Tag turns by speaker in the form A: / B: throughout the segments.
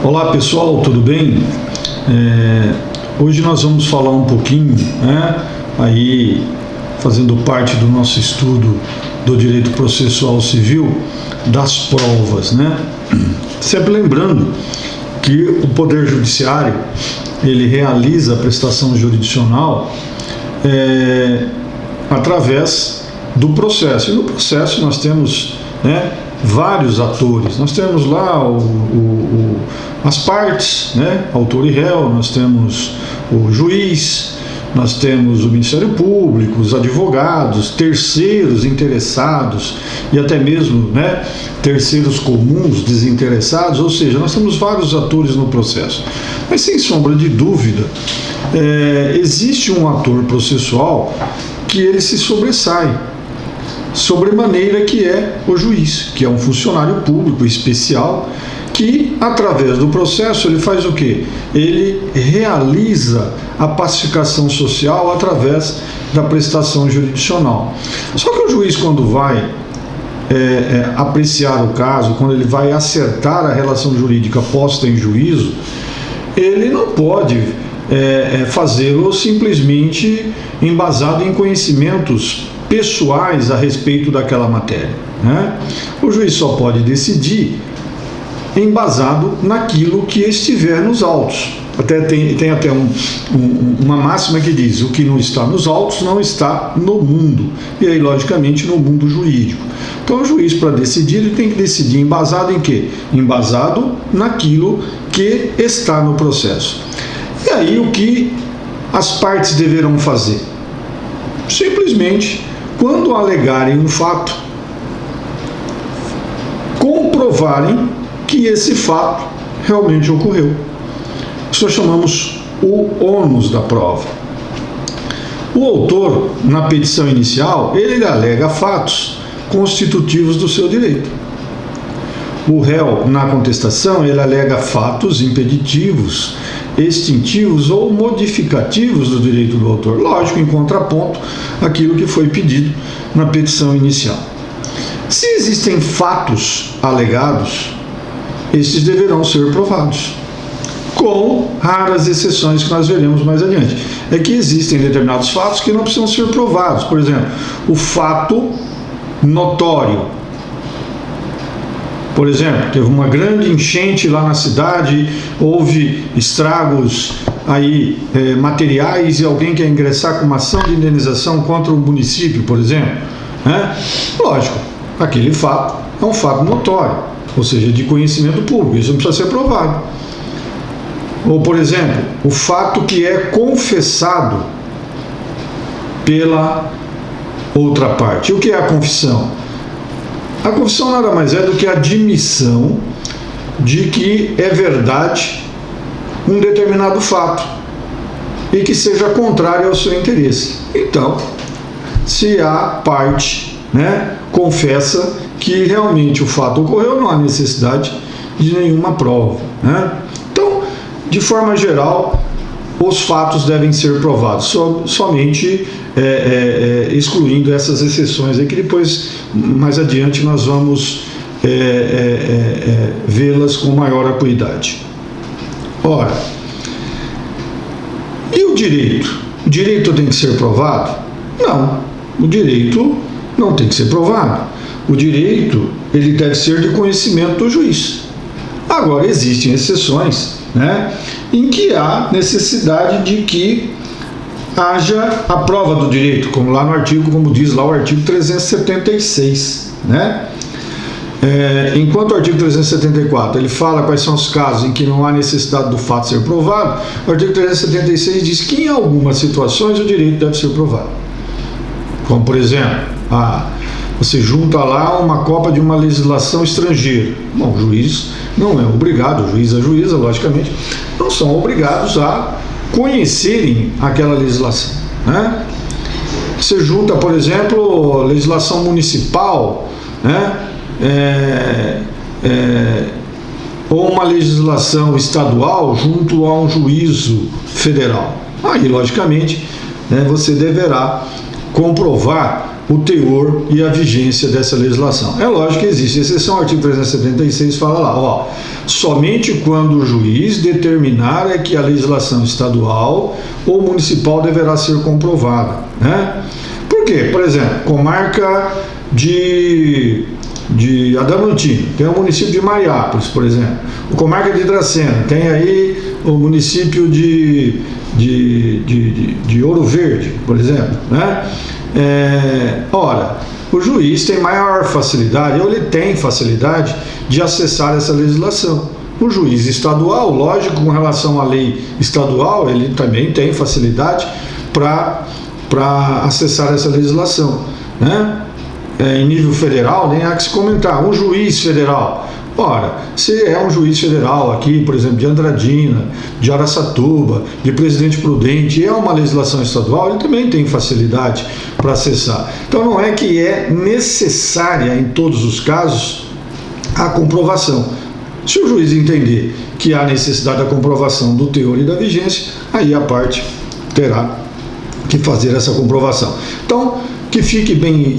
A: Olá pessoal, tudo bem? Hoje nós vamos falar um pouquinho, aí fazendo parte do nosso estudo do direito processual civil, das provas, Sempre lembrando que o Poder Judiciário, ele realiza a prestação jurisdicional através do processo. E no processo nós temos vários atores. Nós temos lá as partes, autor e réu, nós temos o juiz, nós temos o Ministério Público, os advogados, terceiros interessados e até mesmo terceiros comuns desinteressados, ou seja, nós temos vários atores no processo. Mas sem sombra de dúvida, existe um ator processual que ele se sobressai, sobremaneira, que é o juiz, que é um funcionário público especial que, através do processo, ele faz o quê? Ele realiza a pacificação social através da prestação jurisdicional. Só que o juiz, quando vai apreciar o caso, quando ele vai acertar a relação jurídica posta em juízo, ele não pode fazê-lo simplesmente embasado em conhecimentos pessoais a respeito daquela matéria. O juiz só pode decidir embasado naquilo que estiver nos autos. Tem até uma máxima que diz: o que não está nos autos não está no mundo. E aí, logicamente, no mundo jurídico. Então, o juiz, para decidir, ele tem que decidir embasado em quê? Embasado naquilo que está no processo. E aí, o que as partes deverão fazer? Simplesmente, quando alegarem um fato, comprovarem que esse fato realmente ocorreu. Isso nós chamamos o ônus da prova. O autor, na petição inicial, ele alega fatos constitutivos do seu direito. O réu, na contestação, ele alega fatos impeditivos, extintivos ou modificativos do direito do autor, lógico, em contraponto àquilo que foi pedido na petição inicial. Se existem fatos alegados, estes deverão ser provados, com raras exceções que nós veremos mais adiante. É que existem determinados fatos que não precisam ser provados. Por exemplo, o fato notório. Por exemplo, teve uma grande enchente lá na cidade, houve estragos aí, materiais, e alguém quer ingressar com uma ação de indenização contra o município, por exemplo. Lógico, aquele fato é um fato notório, ou seja, de conhecimento público, isso não precisa ser provado. Ou, por exemplo, o fato que é confessado pela outra parte. O que é a confissão? A confissão nada mais é do que a admissão de que é verdade um determinado fato e que seja contrário ao seu interesse. Então, se a parte confessa que realmente o fato ocorreu, não há necessidade de nenhuma prova. Então, de forma geral, os fatos devem ser provados, somente excluindo essas exceções aí, que depois, mais adiante, nós vamos vê-las com maior acuidade. Ora, e o direito? O direito tem que ser provado? Não, o direito não tem que ser provado. O direito, ele deve ser de conhecimento do juiz. Agora, existem exceções, em que há necessidade de que haja a prova do direito, como lá no artigo, como diz lá o artigo 376, enquanto o artigo 374 ele fala quais são os casos em que não há necessidade do fato ser provado, o artigo 376 diz que em algumas situações o direito deve ser provado. Como, por exemplo, você junta lá uma cópia de uma legislação estrangeira. Bom, o juiz não é obrigado, o juiz e a juíza, logicamente, não são obrigados a conhecerem aquela legislação. Você junta, por exemplo, legislação municipal, ou uma legislação estadual junto a um juízo federal. Aí, logicamente, você deverá comprovar o teor e a vigência dessa legislação. É lógico que existe exceção, o artigo 376 fala lá, ó, somente quando o juiz determinar é que a legislação estadual ou municipal deverá ser comprovada, né? Por quê? Por exemplo, comarca de Adamantina, tem o município de Mariápolis, por exemplo, o comarca de Dracena, tem aí o município de Ouro Verde, por exemplo, né? Ora, o juiz tem maior facilidade, ou ele tem facilidade de acessar essa legislação. O juiz estadual, lógico, com relação à lei estadual, ele também tem facilidade para acessar essa legislação, né? Em nível federal, nem há que se comentar. Um juiz federal, ora, se é um juiz federal aqui, por exemplo, de Andradina, de Araçatuba, de Presidente Prudente, e é uma legislação estadual, ele também tem facilidade para acessar. Então não é que é necessária em todos os casos a comprovação. Se o juiz entender que há necessidade da comprovação do teor e da vigência, aí a parte terá que fazer essa comprovação. Então, que fique bem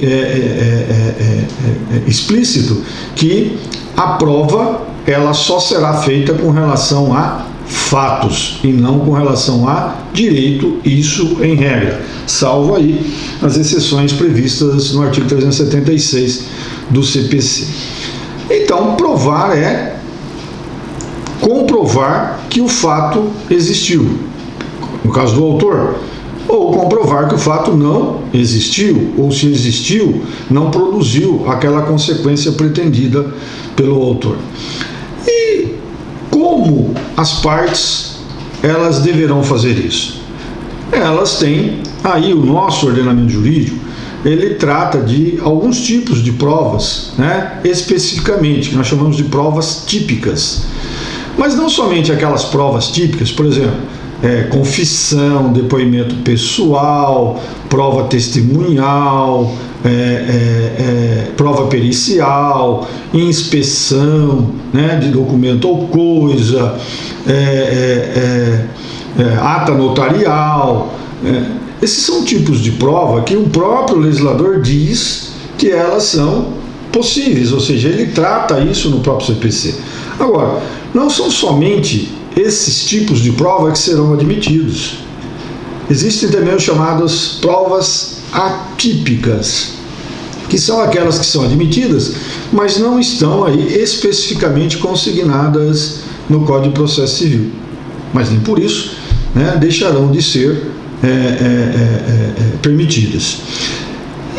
A: explícito que a prova ela só será feita com relação a fatos e não com relação a direito, isso em regra, salvo aí as exceções previstas no artigo 376 do CPC. Então, provar é comprovar que o fato existiu, no caso do autor, ou comprovar que o fato não existiu, ou se existiu, não produziu aquela consequência pretendida pelo autor. E como as partes elas deverão fazer isso? Elas têm, aí o nosso ordenamento jurídico, ele trata de alguns tipos de provas, né, especificamente, que nós chamamos de provas típicas. Mas não somente aquelas provas típicas, por exemplo, confissão, depoimento pessoal, prova testemunhal, prova pericial, inspeção, né, de documento ou coisa, ata notarial. Esses são tipos de prova que o próprio legislador diz que elas são possíveis, ou seja, ele trata isso no próprio CPC. Agora, não são somente esses tipos de prova que serão admitidos. Existem também as chamadas provas atípicas, que são aquelas que são admitidas, mas não estão aí especificamente consignadas no Código de Processo Civil. Mas nem por isso, né, deixarão de ser permitidas.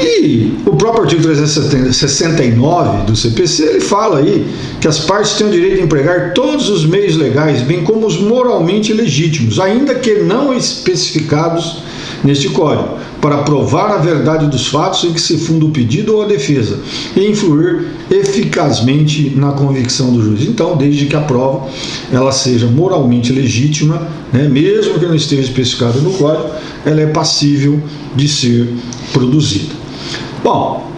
A: E o próprio artigo 369 do CPC, ele fala aí que as partes têm o direito de empregar todos os meios legais, bem como os moralmente legítimos, ainda que não especificados neste Código, para provar a verdade dos fatos em que se funda o pedido ou a defesa e influir eficazmente na convicção do juiz. Então, desde que a prova ela seja moralmente legítima, né, mesmo que não esteja especificada no Código, ela é passível de ser produzida. Bom,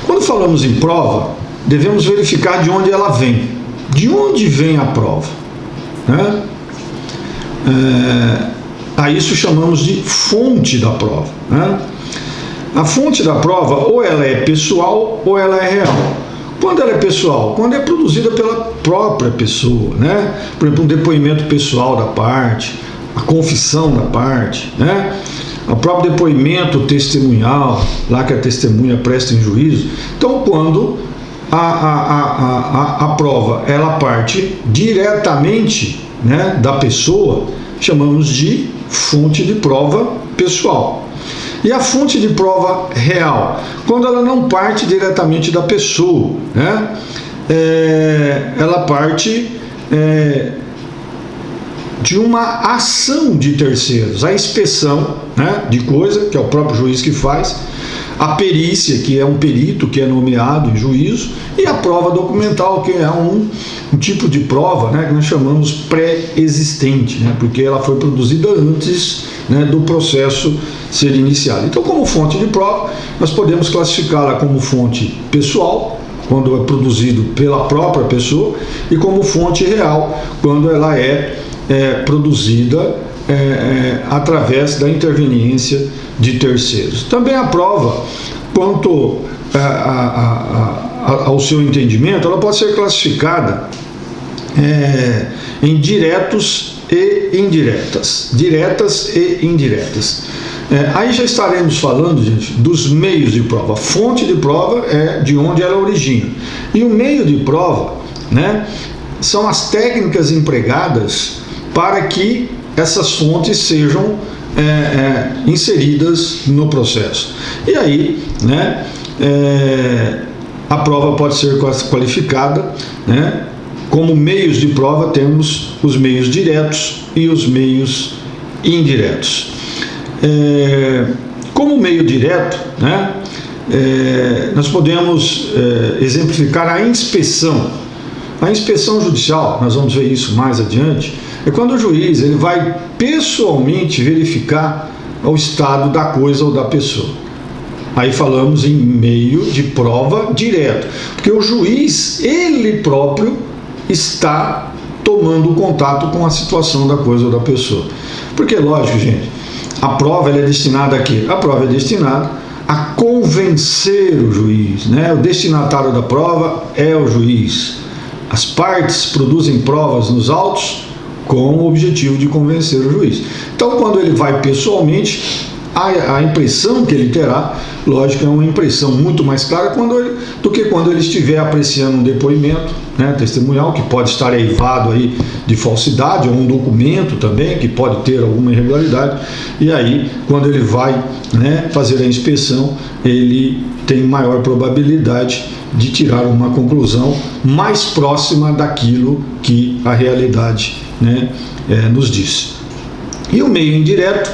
A: quando falamos em prova, devemos verificar de onde ela vem. De onde vem a prova? Né? A isso chamamos de fonte da prova. Né? A fonte da prova, ou ela é pessoal, ou ela é real. Quando ela é pessoal? Quando é produzida pela própria pessoa. Né? Por exemplo, um depoimento pessoal da parte, a confissão da parte, né? O próprio depoimento testemunhal, lá que a testemunha presta em juízo. Então, quando a prova ela parte diretamente, né, da pessoa, chamamos de fonte de prova pessoal. E a fonte de prova real, quando ela não parte diretamente da pessoa, né, ela parte de uma ação de terceiros, a inspeção, né, de coisa, que é o próprio juiz que faz, a perícia, que é um perito que é nomeado em juízo, e a prova documental, que é um tipo de prova, né, que nós chamamos pré-existente, né, porque ela foi produzida antes, né, do processo ser iniciado. Então, como fonte de prova, nós podemos classificá-la como fonte pessoal, quando é produzido pela própria pessoa, e como fonte real, quando ela é produzida através da interveniência de terceiros. Também a prova, quanto ao seu entendimento, ela pode ser classificada em diretos e indiretas, diretas e indiretas. Aí já estaremos falando, gente, dos meios de prova. A fonte de prova é de onde ela origina. E o meio de prova, né, são as técnicas empregadas para que essas fontes sejam inseridas no processo. E aí, né, a prova pode ser qualificada, né, como meios de prova. Temos os meios diretos e os meios indiretos. Como meio direto, né, nós podemos exemplificar a inspeção. A inspeção judicial, nós vamos ver isso mais adiante, é quando o juiz ele vai pessoalmente verificar o estado da coisa ou da pessoa. Aí falamos em meio de prova direto, porque o juiz, ele próprio, está tomando contato com a situação da coisa ou da pessoa. Porque, lógico, gente, a prova ela é destinada a quê? A prova é destinada a convencer o juiz, né? O destinatário da prova é o juiz. As partes produzem provas nos autos com o objetivo de convencer o juiz. Então, quando ele vai pessoalmente, a impressão que ele terá, lógico, é uma impressão muito mais clara do que quando ele estiver apreciando um depoimento, né, testemunhal, que pode estar eivado aí de falsidade, ou um documento também, que pode ter alguma irregularidade. E aí, quando ele vai, né, fazer a inspeção, ele tem maior probabilidade de tirar uma conclusão mais próxima daquilo que a realidade, né, nos diz. E o meio indireto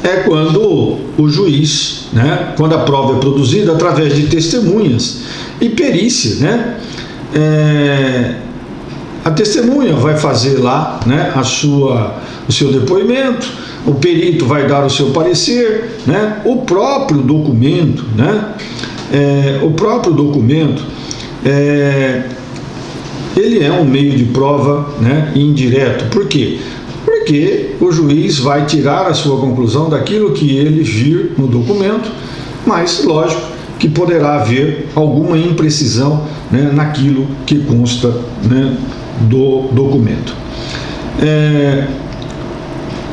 A: é quando o juiz, né, quando a prova é produzida através de testemunhas e perícia, né, a testemunha vai fazer lá, né, o seu depoimento, o perito vai dar o seu parecer, né, o próprio documento, né, ele é um meio de prova, né, indireto. Por quê? Porque o juiz vai tirar a sua conclusão daquilo que ele vir no documento, mas, lógico, que poderá haver alguma imprecisão, né, naquilo que consta, né, do documento.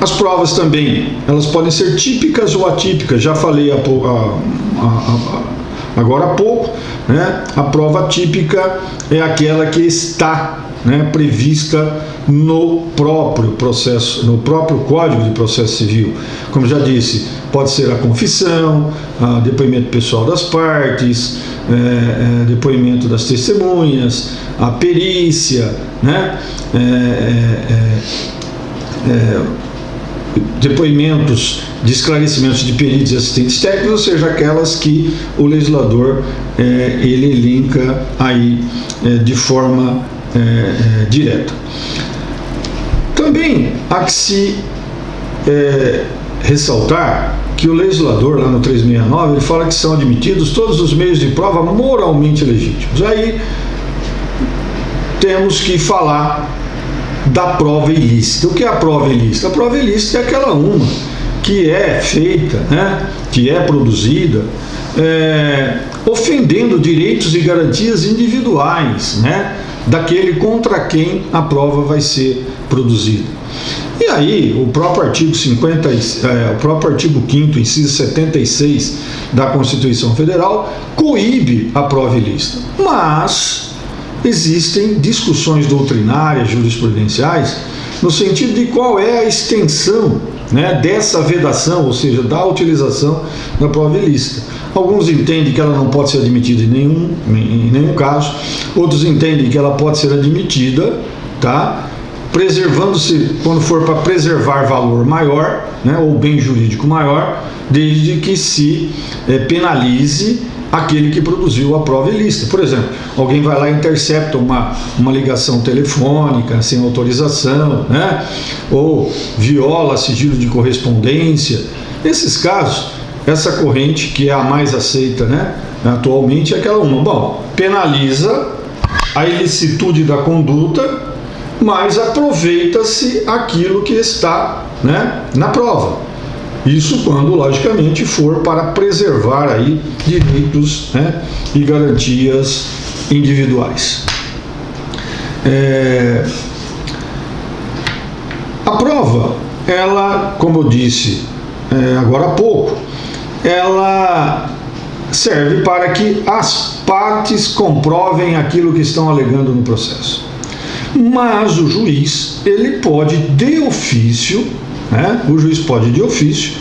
A: As provas também, elas podem ser típicas ou atípicas. Já falei agora há pouco, né? A prova típica é aquela que está, né, prevista no próprio processo, no próprio Código de Processo Civil. Como já disse, pode ser a confissão, depoimento pessoal das partes, depoimento das testemunhas, a perícia, né, depoimentos de esclarecimentos de peritos e assistentes técnicos, ou seja, aquelas que o legislador ele elenca aí de forma direta. Também há que se ressaltar que o legislador, lá no 369, ele fala que são admitidos todos os meios de prova moralmente legítimos. Aí temos que falar da prova ilícita. O que é a prova ilícita? A prova ilícita é aquela uma que é feita, né, que é produzida, ofendendo direitos e garantias individuais, né, daquele contra quem a prova vai ser produzida. E aí, o próprio artigo 5º, inciso 76 da Constituição Federal, coíbe a prova ilícita. Mas existem discussões doutrinárias, jurisprudenciais, no sentido de qual é a extensão, né, dessa vedação, ou seja, da utilização da prova ilícita. Alguns entendem que ela não pode ser admitida em nenhum caso, outros entendem que ela pode ser admitida, tá, preservando-se, quando for para preservar valor maior, né, ou bem jurídico maior, desde que se penalize aquele que produziu a prova ilícita. Por exemplo, alguém vai lá e intercepta uma ligação telefônica sem autorização, né, ou viola sigilo de correspondência. Nesses casos, essa corrente, que é a mais aceita, né, atualmente, é aquela uma. Bom, penaliza a ilicitude da conduta, mas aproveita-se aquilo que está, né, na prova. Isso quando, logicamente, for para preservar aí direitos, né, e garantias individuais. A prova, ela, como eu disse agora há pouco, ela serve para que as partes comprovem aquilo que estão alegando no processo. Mas o juiz, ele pode de ofício, né, o juiz pode de ofício,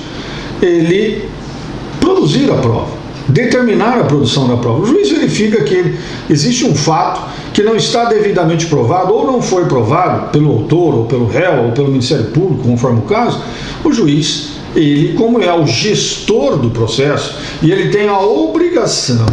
A: ele produzir a prova, determinar a produção da prova. O juiz verifica que existe um fato que não está devidamente provado ou não foi provado pelo autor, ou pelo réu, ou pelo Ministério Público, conforme o caso. O juiz, ele, como é o gestor do processo, e ele tem a obrigação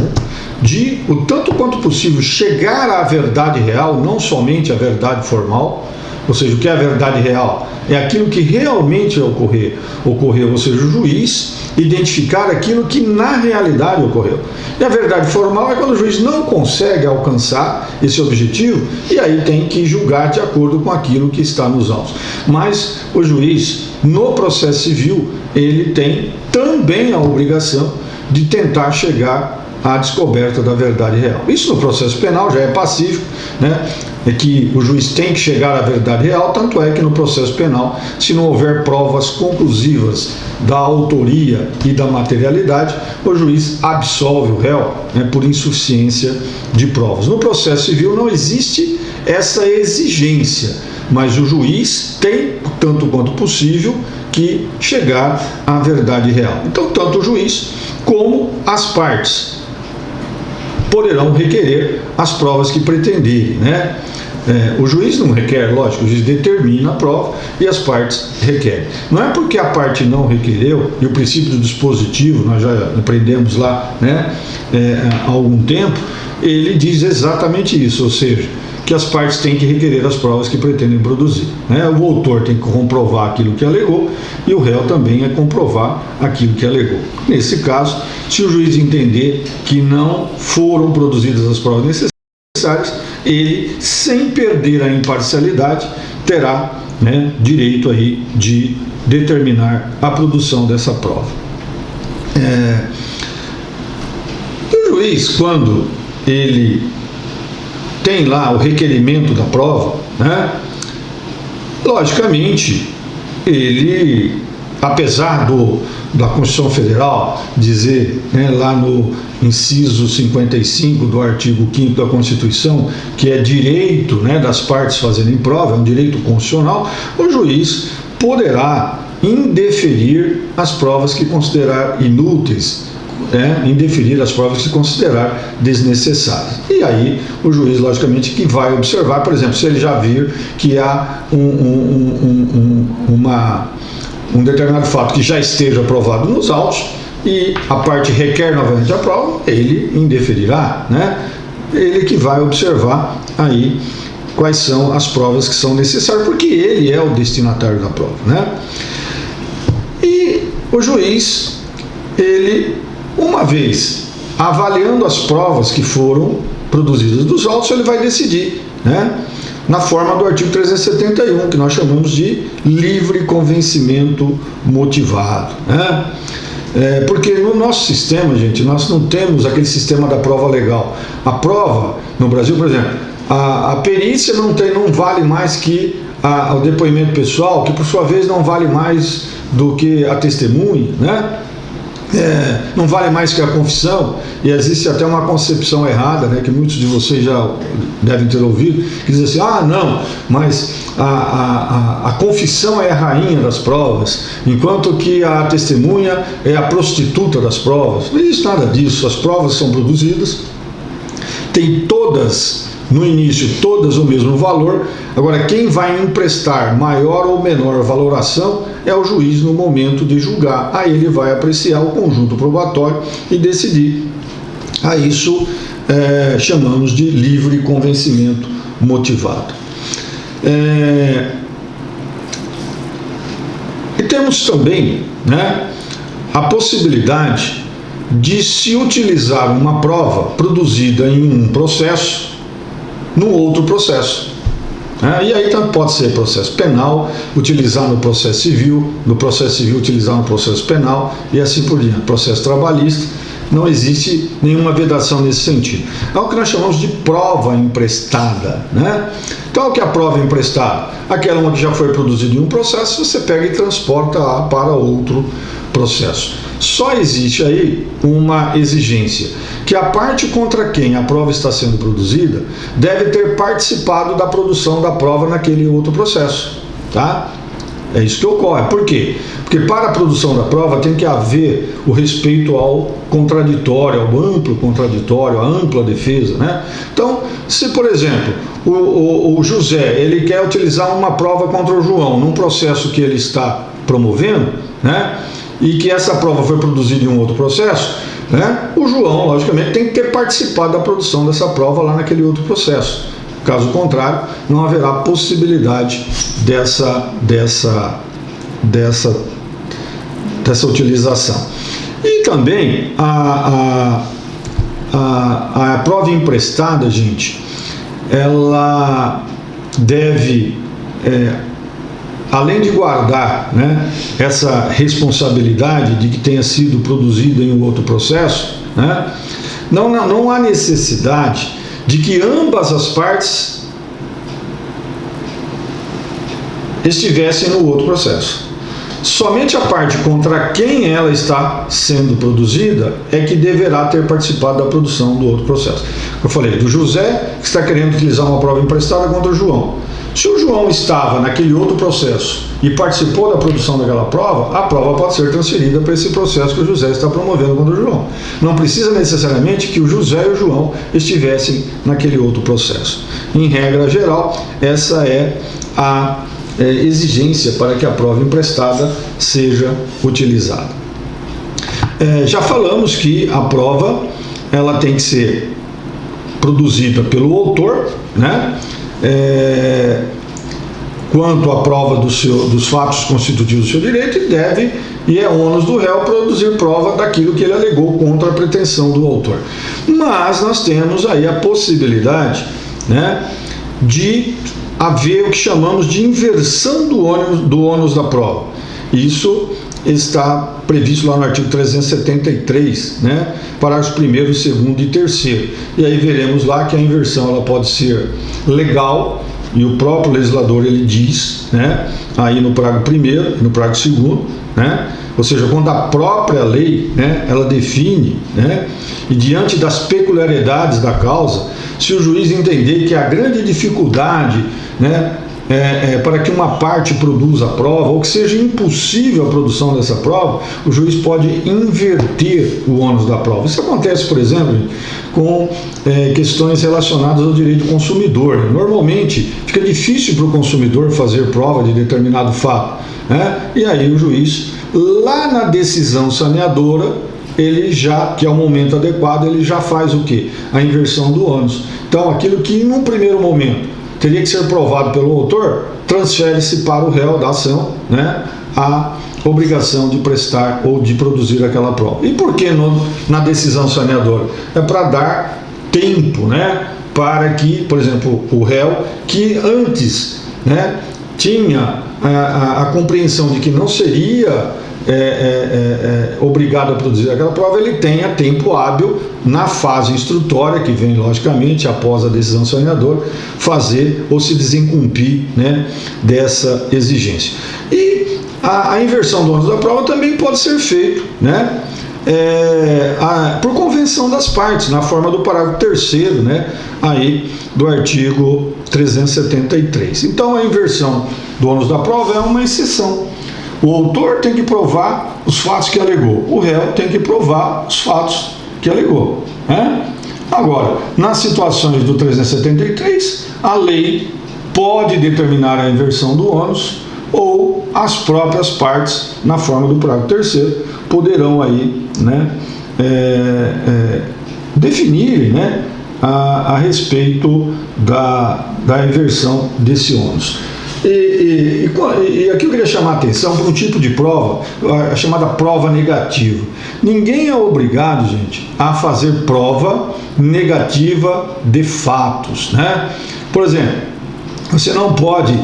A: de, o tanto quanto possível, chegar à verdade real, não somente à verdade formal. Ou seja, o que é a verdade real? É aquilo que realmente ocorreu, ou seja, o juiz identificar aquilo que na realidade ocorreu. E a verdade formal é quando o juiz não consegue alcançar esse objetivo, e aí tem que julgar de acordo com aquilo que está nos autos. Mas o juiz, no processo civil, ele tem também a obrigação de tentar chegar à descoberta da verdade real. Isso no processo penal já é pacífico, né? É que o juiz tem que chegar à verdade real, tanto é que no processo penal, se não houver provas conclusivas da autoria e da materialidade, o juiz absolve o réu, né, por insuficiência de provas. No processo civil não existe essa exigência, mas o juiz tem, tanto quanto possível, que chegar à verdade real. Então, tanto o juiz como as partes poderão requerer as provas que pretenderem, né? O juiz não requer, lógico, o juiz determina a prova e as partes requerem. Não é porque a parte não requereu, e o princípio do dispositivo, nós já aprendemos lá, né, há algum tempo, ele diz exatamente isso, ou seja, que as partes têm que requerer as provas que pretendem produzir, né? O autor tem que comprovar aquilo que alegou e o réu também é comprovar aquilo que alegou. Nesse caso, se o juiz entender que não foram produzidas as provas necessárias, ele, sem perder a imparcialidade, terá, né, direito aí de determinar a produção dessa prova. O juiz, quando ele tem lá o requerimento da prova, né, logicamente, ele, apesar da Constituição Federal dizer, né, lá no inciso 55 do artigo 5º da Constituição, que é direito, né, das partes fazerem prova, é um direito constitucional, o juiz poderá indeferir as provas que considerar inúteis, indeferir as provas que considerar desnecessárias. E aí o juiz, logicamente, que vai observar, por exemplo, se ele já vir que há um determinado fato que já esteja aprovado nos autos e a parte requer novamente a prova, ele indeferirá, né? Ele que vai observar aí quais são as provas que são necessárias, porque ele é o destinatário da prova, né? E o juiz, ele, uma vez avaliando as provas que foram produzidas dos autos, ele vai decidir, né, na forma do artigo 371, que nós chamamos de livre convencimento motivado, né? Porque no nosso sistema, gente, nós não temos aquele sistema da prova legal. A prova, no Brasil, por exemplo, a perícia não vale mais que o depoimento pessoal, que por sua vez não vale mais do que a testemunha, né? Não vale mais que a confissão, e existe até uma concepção errada, né, que muitos de vocês já devem ter ouvido, que diz assim, não, mas a confissão é a rainha das provas, enquanto que a testemunha é a prostituta das provas. Não existe nada disso. As provas são produzidas, tem todas, no início, todas o mesmo valor. Agora, quem vai emprestar maior ou menor valoração é o juiz no momento de julgar. Aí ele vai apreciar o conjunto probatório e decidir. A isso chamamos de livre convencimento motivado. E temos também, né, a possibilidade de se utilizar uma prova produzida em um processo num outro processo. né? E aí tanto pode ser processo penal, utilizar no processo civil utilizar no processo penal e assim por diante. Processo trabalhista, não existe nenhuma vedação nesse sentido. É o que nós chamamos de prova emprestada, né? Então, o que é a prova emprestada? Aquela que já foi produzida em um processo, você pega e transporta para outro processo. Só existe aí uma exigência, que a parte contra quem a prova está sendo produzida deve ter participado da produção da prova naquele outro processo, tá? É isso que ocorre. Por quê? Porque para a produção da prova tem que haver o respeito ao contraditório, ao amplo contraditório, à ampla defesa, né? Então, se por exemplo, o José, ele quer utilizar uma prova contra o João num processo que ele está promovendo, né? E que essa prova foi produzida em um outro processo, né? O João, logicamente, tem que ter participado da produção dessa prova lá naquele outro processo. Caso contrário, não haverá possibilidade dessa utilização. E também a prova emprestada, gente, ela deve, além de guardar, né, essa responsabilidade de que tenha sido produzida em um outro processo, né, não há necessidade de que ambas as partes estivessem no outro processo. Somente a parte contra quem ela está sendo produzida é que deverá ter participado da produção do outro processo. Eu falei do José, que está querendo utilizar uma prova emprestada contra o João. Se o João estava naquele outro processo e participou da produção daquela prova, a prova pode ser transferida para esse processo que o José está promovendo contra o João. Não precisa necessariamente que o José e o João estivessem naquele outro processo. Em regra geral, essa é a exigência para que a prova emprestada seja utilizada. Já falamos que a prova ela tem que ser produzida pelo autor, né? Quanto à prova dos fatos constitutivos do seu direito, e é ônus do réu produzir prova daquilo que ele alegou contra a pretensão do autor. Mas nós temos aí a possibilidade, né, de haver o que chamamos de inversão do ônus da prova. Isso está previsto lá no artigo 373, né, parágrafos 1º, 2º e 3º. E aí veremos lá que a inversão ela pode ser legal, e o próprio legislador ele diz, né, aí no parágrafo 1º e no parágrafo 2º, né, ou seja, quando a própria lei, né, ela define, né, e diante das peculiaridades da causa, se o juiz entender que a grande dificuldade, né, para que uma parte produza a prova, ou que seja impossível a produção dessa prova, o juiz pode inverter o ônus da prova. Isso acontece, por exemplo, com questões relacionadas ao direito do consumidor. Normalmente fica difícil para o consumidor fazer prova de determinado fato, né? E aí o juiz, lá na decisão saneadora, ele já, que é o momento adequado, ele já faz o quê? A inversão do ônus. Então, aquilo que num primeiro momento teria que ser provado pelo autor, transfere-se para o réu da ação, né, a obrigação de prestar ou de produzir aquela prova. E por que na decisão saneadora? É para dar tempo, né, para que, por exemplo, o réu que antes, né, tinha a compreensão de que não seria obrigado a produzir aquela prova, ele tenha tempo hábil na fase instrutória, que vem logicamente após a decisão saneadora, fazer ou se desincumprir, né, dessa exigência. E a inversão do ônus da prova também pode ser feito, né, por convenção das partes, na forma do parágrafo 3º, né, aí do artigo 373. Então a inversão do ônus da prova é uma exceção. O autor tem que provar os fatos que alegou, o réu tem que provar os fatos que alegou, né? Agora, nas situações do 373, a lei pode determinar a inversão do ônus, ou as próprias partes, na forma do parágrafo 3º, poderão aí, né, definir, né, a respeito da inversão desse ônus. E aqui eu queria chamar a atenção para um tipo de prova, a chamada prova negativa. Ninguém é obrigado, gente, a fazer prova negativa de fatos, né? Por exemplo, Você não pode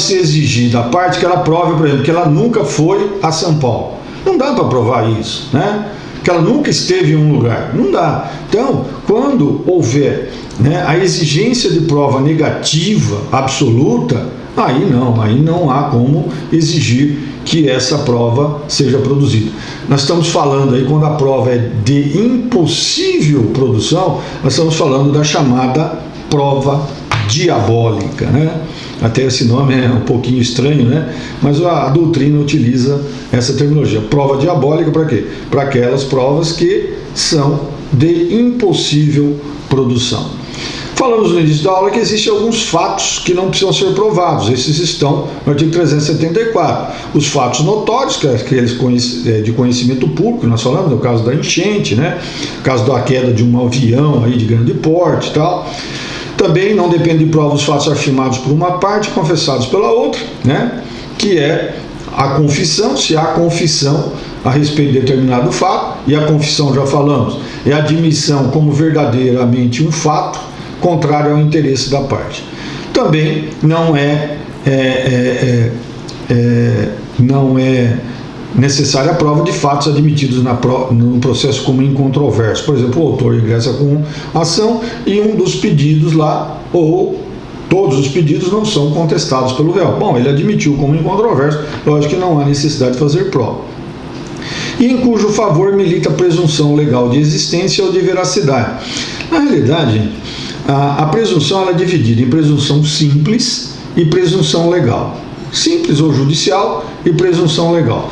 A: se exigir da parte que ela prove, por exemplo, que ela nunca foi a São Paulo. Não dá para provar isso, né? Que ela nunca esteve em um lugar. Não dá. Então, quando houver, né, a exigência de prova negativa absoluta, aí não há como exigir que essa prova seja produzida. Nós estamos falando aí, quando a prova é de impossível produção, nós estamos falando da chamada prova diabólica, né? Até esse nome é um pouquinho estranho, né? Mas a doutrina utiliza essa terminologia. Prova diabólica para quê? Para aquelas provas que são de impossível produção. Falamos no início da aula que existem alguns fatos que não precisam ser provados. Esses estão no artigo 374. Os fatos notórios, que é aqueles de conhecimento público, nós falamos no caso da enchente, né? No caso da queda de um avião aí de grande porte e tal. Também não depende de prova os fatos afirmados por uma parte e confessados pela outra, né? Que é a confissão, se há confissão a respeito de determinado fato, e a confissão, já falamos, é a admissão como verdadeiramente um fato, contrário ao interesse da parte. Também não é necessária a prova de fatos admitidos no processo como incontroverso. Por exemplo, o autor ingressa com ação e um dos pedidos lá, ou todos os pedidos, não são contestados pelo réu. Bom, ele admitiu como incontroverso, lógico que não há necessidade de fazer prova. E em cujo favor milita a presunção legal de existência ou de veracidade. Na realidade, a presunção ela é dividida em presunção simples e presunção legal. Simples ou judicial e presunção legal.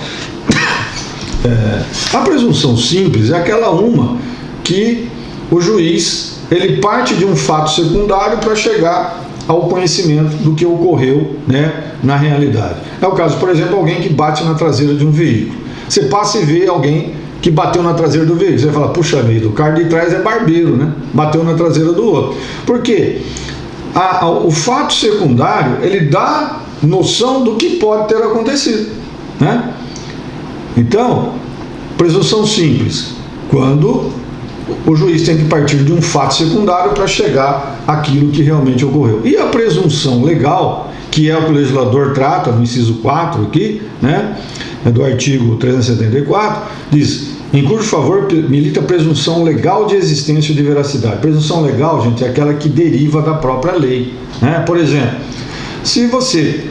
A: A presunção simples é aquela uma que o juiz ele parte de um fato secundário para chegar ao conhecimento do que ocorreu, né, na realidade. É o caso, por exemplo, alguém que bate na traseira de um veículo. Você passa e vê alguém que bateu na traseira do veículo. Você fala, puxa vida, o cara de trás é barbeiro, né? Bateu na traseira do outro. Por quê? O fato secundário, ele dá noção do que pode ter acontecido, né? Então, presunção simples, quando o juiz tem que partir de um fato secundário para chegar àquilo que realmente ocorreu. E a presunção legal, que é o que o legislador trata no inciso 4 aqui, né, do artigo 374, diz: em cujo favor milita a presunção legal de existência e de veracidade. Presunção legal, gente, é aquela que deriva da própria lei, né? Por exemplo, se você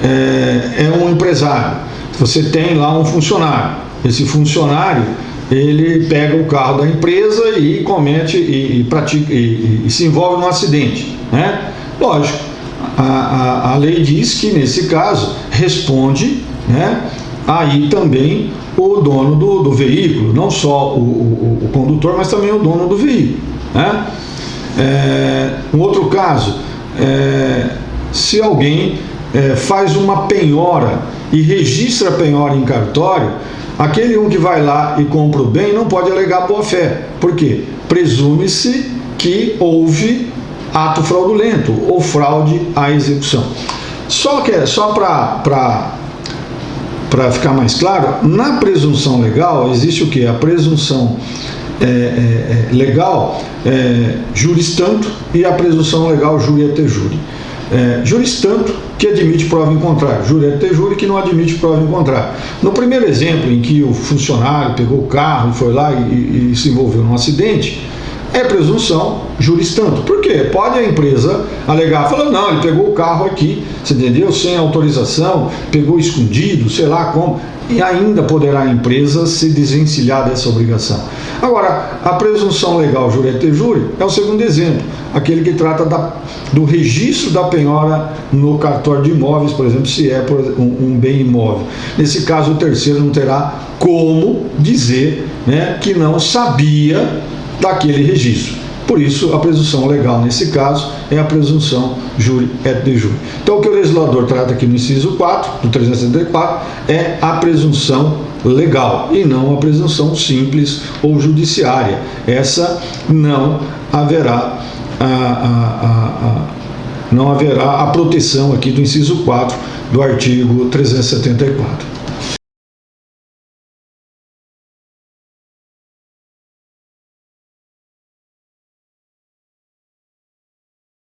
A: é um empresário, você tem lá um funcionário, esse funcionário ele pega o carro da empresa e comete e se envolve num acidente, né? Lógico, a lei diz que nesse caso responde, né, aí também o dono do veículo, não só o condutor, mas também o dono do veículo, né? Um outro caso, se alguém faz uma penhora e registra a penhora em cartório, aquele que vai lá e compra o bem não pode alegar boa-fé. Por quê? Presume-se que houve ato fraudulento ou fraude à execução. Só para ficar mais claro, na presunção legal existe o quê? A presunção legal juris tanto e a presunção legal juri et juri. Juris tanto, que admite prova em contrário, juri et juri, que não admite prova em contrário. No primeiro exemplo em que o funcionário pegou o carro, foi lá e se envolveu num acidente, é presunção juris tanto. Por quê? Pode a empresa alegar, falando, não, ele pegou o carro aqui, você entendeu? Sem autorização, pegou escondido, sei lá como, e ainda poderá a empresa se desvencilhar dessa obrigação. Agora, a presunção legal juri et juri é o segundo exemplo, aquele que trata do registro da penhora no cartório de imóveis, por exemplo, se é um bem imóvel. Nesse caso, o terceiro não terá como dizer, né, que não sabia daquele registro. Por isso, a presunção legal, nesse caso, é a presunção juri et juri. Então, o que o legislador trata aqui no inciso 4, do 374, é a presunção legal, e não a presunção simples ou judiciária. Essa não haverá a proteção aqui do inciso 4 do artigo 374.